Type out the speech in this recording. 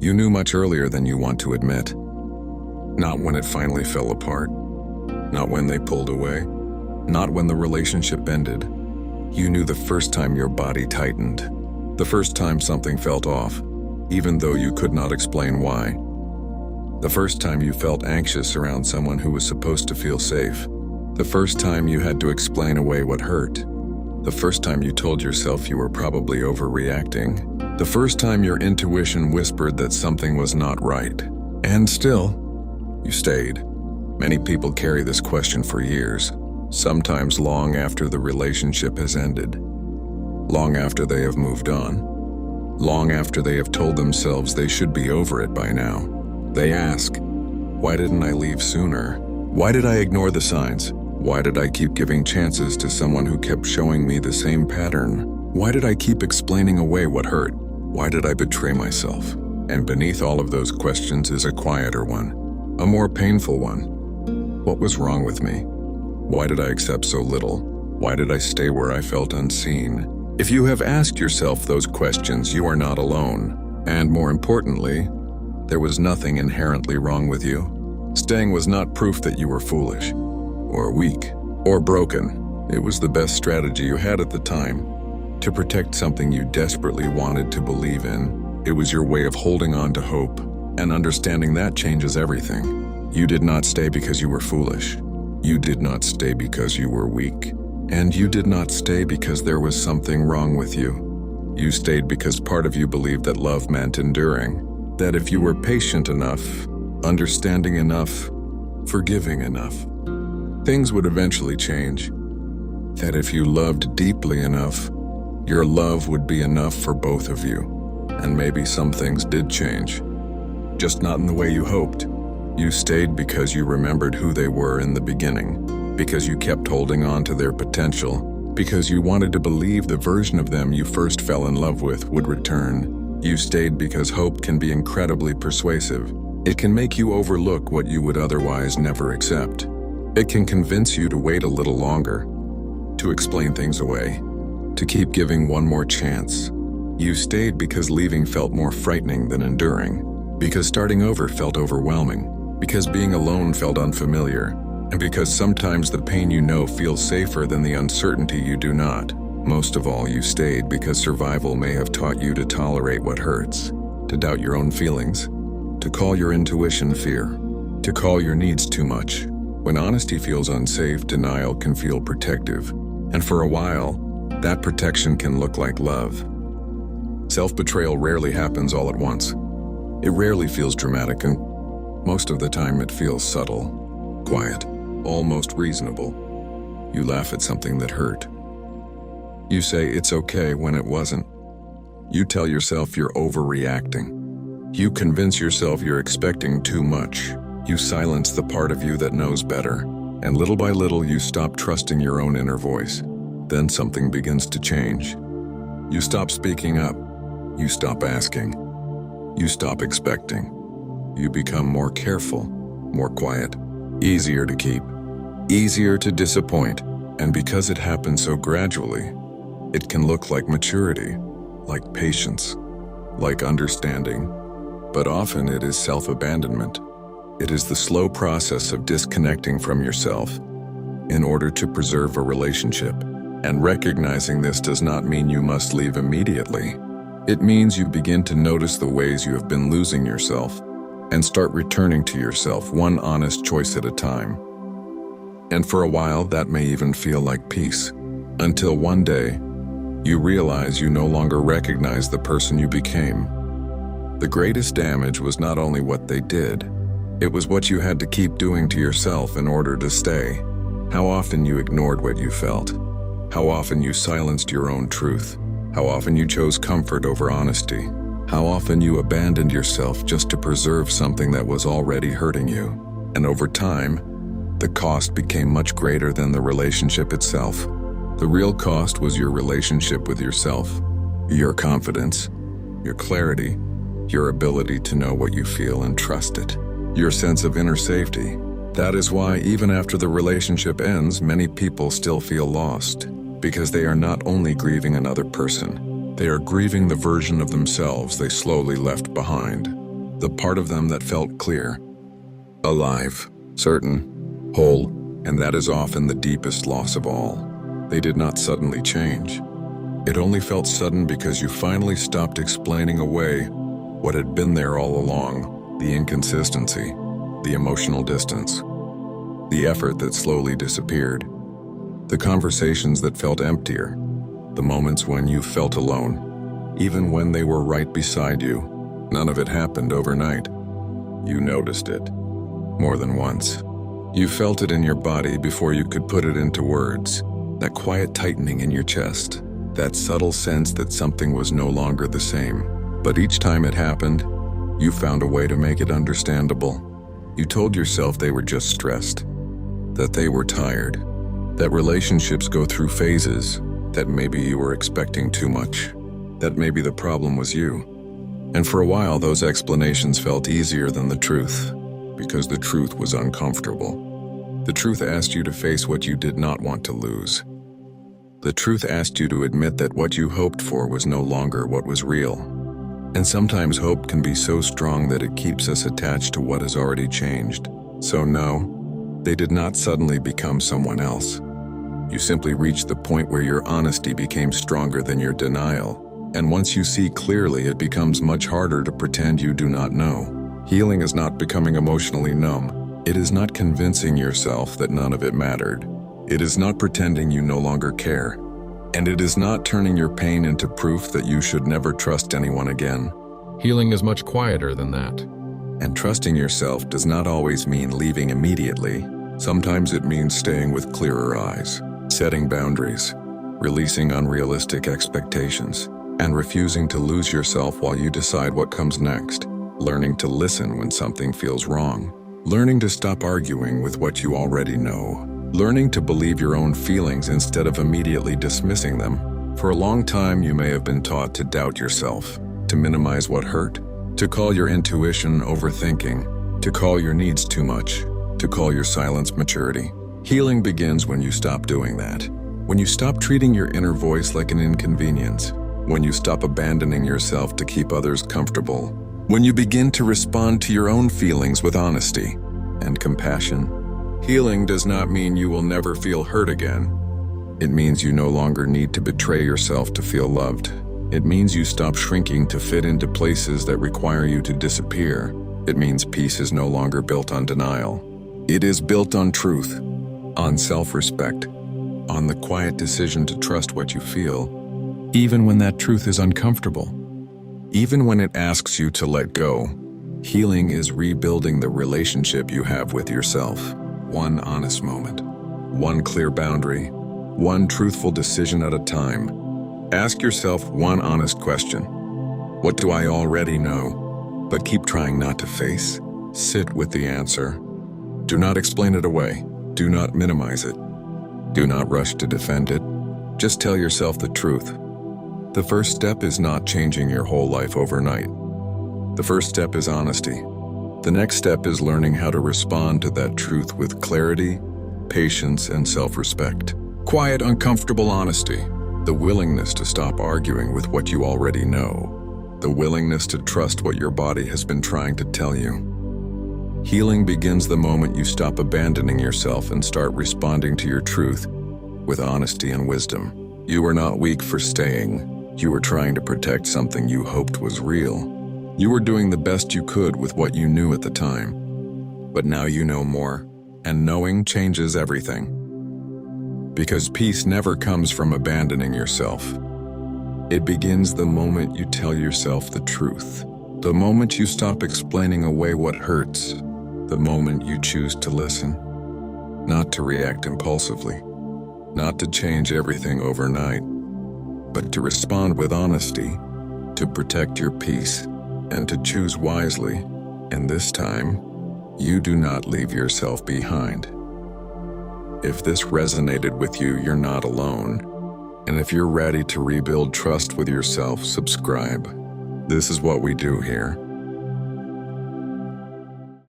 You knew much earlier than you want to admit. Not when it finally fell apart. Not when they pulled away. Not when the relationship ended. You knew the first time your body tightened. The first time something felt off, even though you could not explain why. The first time you felt anxious around someone who was supposed to feel safe. The first time you had to explain away what hurt. The first time you told yourself you were probably overreacting. The first time your intuition whispered that something was not right. And still, you stayed. Many people carry this question for years, sometimes long after the relationship has ended. Long after they have moved on. Long after they have told themselves they should be over it by now. They ask, why didn't I leave sooner? Why did I ignore the signs? Why did I keep giving chances to someone who kept showing me the same pattern? Why did I keep explaining away what hurt? Why did I betray myself? And beneath all of those questions is a quieter one, a more painful one. What was wrong with me? Why did I accept so little? Why did I stay where I felt unseen? If you have asked yourself those questions, you are not alone. And more importantly, there was nothing inherently wrong with you. Staying was not proof that you were foolish, or weak, or broken. It was the best strategy you had at the time to protect something you desperately wanted to believe in. It was your way of holding on to hope, and understanding that changes everything. You did not stay because you were foolish. You did not stay because you were weak. And you did not stay because there was something wrong with you. You stayed because part of you believed that love meant enduring. That if you were patient enough, understanding enough, forgiving enough, things would eventually change. That if you loved deeply enough, your love would be enough for both of you. And maybe some things did change, just not in the way you hoped. You stayed because you remembered who they were in the beginning, because you kept holding on to their potential, because you wanted to believe the version of them you first fell in love with would return. You stayed because hope can be incredibly persuasive. It can make you overlook what you would otherwise never accept. It can convince you to wait a little longer, to explain things away, to keep giving one more chance. You stayed because leaving felt more frightening than enduring, because starting over felt overwhelming, because being alone felt unfamiliar, and because sometimes the pain you know feels safer than the uncertainty you do not. Most of all, you stayed because survival may have taught you to tolerate what hurts, to doubt your own feelings, to call your intuition fear, to call your needs too much. When honesty feels unsafe, denial can feel protective, and for a while, that protection can look like love. Self-betrayal rarely happens all at once. It rarely feels dramatic, and most of the time it feels subtle, quiet, almost reasonable. You laugh at something that hurt. You say it's okay when it wasn't. You tell yourself you're overreacting. You convince yourself you're expecting too much. You silence the part of you that knows better. And little by little, you stop trusting your own inner voice. Then something begins to change. You stop speaking up. You stop asking. You stop expecting. You become more careful, more quiet, easier to keep, easier to disappoint. And because it happens so gradually, it can look like maturity, like patience, like understanding, but often it is self-abandonment. It is the slow process of disconnecting from yourself in order to preserve a relationship. And recognizing this does not mean you must leave immediately. It means you begin to notice the ways you have been losing yourself and start returning to yourself one honest choice at a time. And for a while, that may even feel like peace, until one day, you realize you no longer recognize the person you became. The greatest damage was not only what they did, it was what you had to keep doing to yourself in order to stay. How often you ignored what you felt. How often you silenced your own truth. How often you chose comfort over honesty. How often you abandoned yourself just to preserve something that was already hurting you. And over time, the cost became much greater than the relationship itself. The real cost was your relationship with yourself, your confidence, your clarity, your ability to know what you feel and trust it, your sense of inner safety. That is why even after the relationship ends, many people still feel lost, because they are not only grieving another person, they are grieving the version of themselves they slowly left behind. the part of them that felt clear, alive, certain, whole, and that is often the deepest loss of all. They did not suddenly change. It only felt sudden because you finally stopped explaining away what had been there all along: the inconsistency, the emotional distance, the effort that slowly disappeared, the conversations that felt emptier, the moments when you felt alone, even when they were right beside you. None of it happened overnight. You noticed it more than once. You felt it in your body before you could put it into words, that quiet tightening in your chest, that subtle sense that something was no longer the same. But each time it happened, you found a way to make it understandable. You told yourself they were just stressed, that they were tired, that relationships go through phases, that maybe you were expecting too much, that maybe the problem was you. And for a while, those explanations felt easier than the truth, because the truth was uncomfortable. The truth asked you to face what you did not want to lose. The truth asked you to admit that what you hoped for was no longer what was real. And sometimes hope can be so strong that it keeps us attached to what has already changed. So no, they did not suddenly become someone else. You simply reached the point where your honesty became stronger than your denial. And once you see clearly, it becomes much harder to pretend you do not know. Healing is not becoming emotionally numb. It is not convincing yourself that none of it mattered. It is not pretending you no longer care. And it is not turning your pain into proof that you should never trust anyone again. Healing is much quieter than that. And trusting yourself does not always mean leaving immediately. Sometimes it means staying with clearer eyes, setting boundaries, releasing unrealistic expectations, and refusing to lose yourself while you decide what comes next. Learning to listen when something feels wrong. Learning to stop arguing with what you already know. Learning to believe your own feelings instead of immediately dismissing them. For a long time, you may have been taught to doubt yourself, to minimize what hurt, to call your intuition overthinking, to call your needs too much, to call your silence maturity. Healing begins when you stop doing that. When you stop treating your inner voice like an inconvenience. When you stop abandoning yourself to keep others comfortable. When you begin to respond to your own feelings with honesty and compassion. Healing does not mean you will never feel hurt again. It means you no longer need to betray yourself to feel loved. It means you stop shrinking to fit into places that require you to disappear. It means peace is no longer built on denial. It is built on truth, on self-respect, on the quiet decision to trust what you feel, even when that truth is uncomfortable. Even when it asks you to let go. Healing is rebuilding the relationship you have with yourself. One honest moment, one clear boundary, one truthful decision at a time. Ask yourself one honest question. What do I already know, but keep trying not to face? Sit with the answer. Do not explain it away. Do not minimize it. Do not rush to defend it. Just tell yourself the truth. The first step is not changing your whole life overnight. The first step is honesty. The next step is learning how to respond to that truth with clarity, patience, and self-respect. Quiet, uncomfortable honesty. The willingness to stop arguing with what you already know. The willingness to trust what your body has been trying to tell you. Healing begins the moment you stop abandoning yourself and start responding to your truth with honesty and wisdom. You are not weak for staying. You were trying to protect something you hoped was real. You were doing the best you could with what you knew at the time. But now you know more, and knowing changes everything. Because peace never comes from abandoning yourself. It begins the moment you tell yourself the truth. The moment you stop explaining away what hurts. The moment you choose to listen. Not to react impulsively. Not to change everything overnight. But to respond with honesty, to protect your peace, and to choose wisely. And this time, you do not leave yourself behind. If this resonated with you, you're not alone. And if you're ready to rebuild trust with yourself, subscribe. This is what we do here.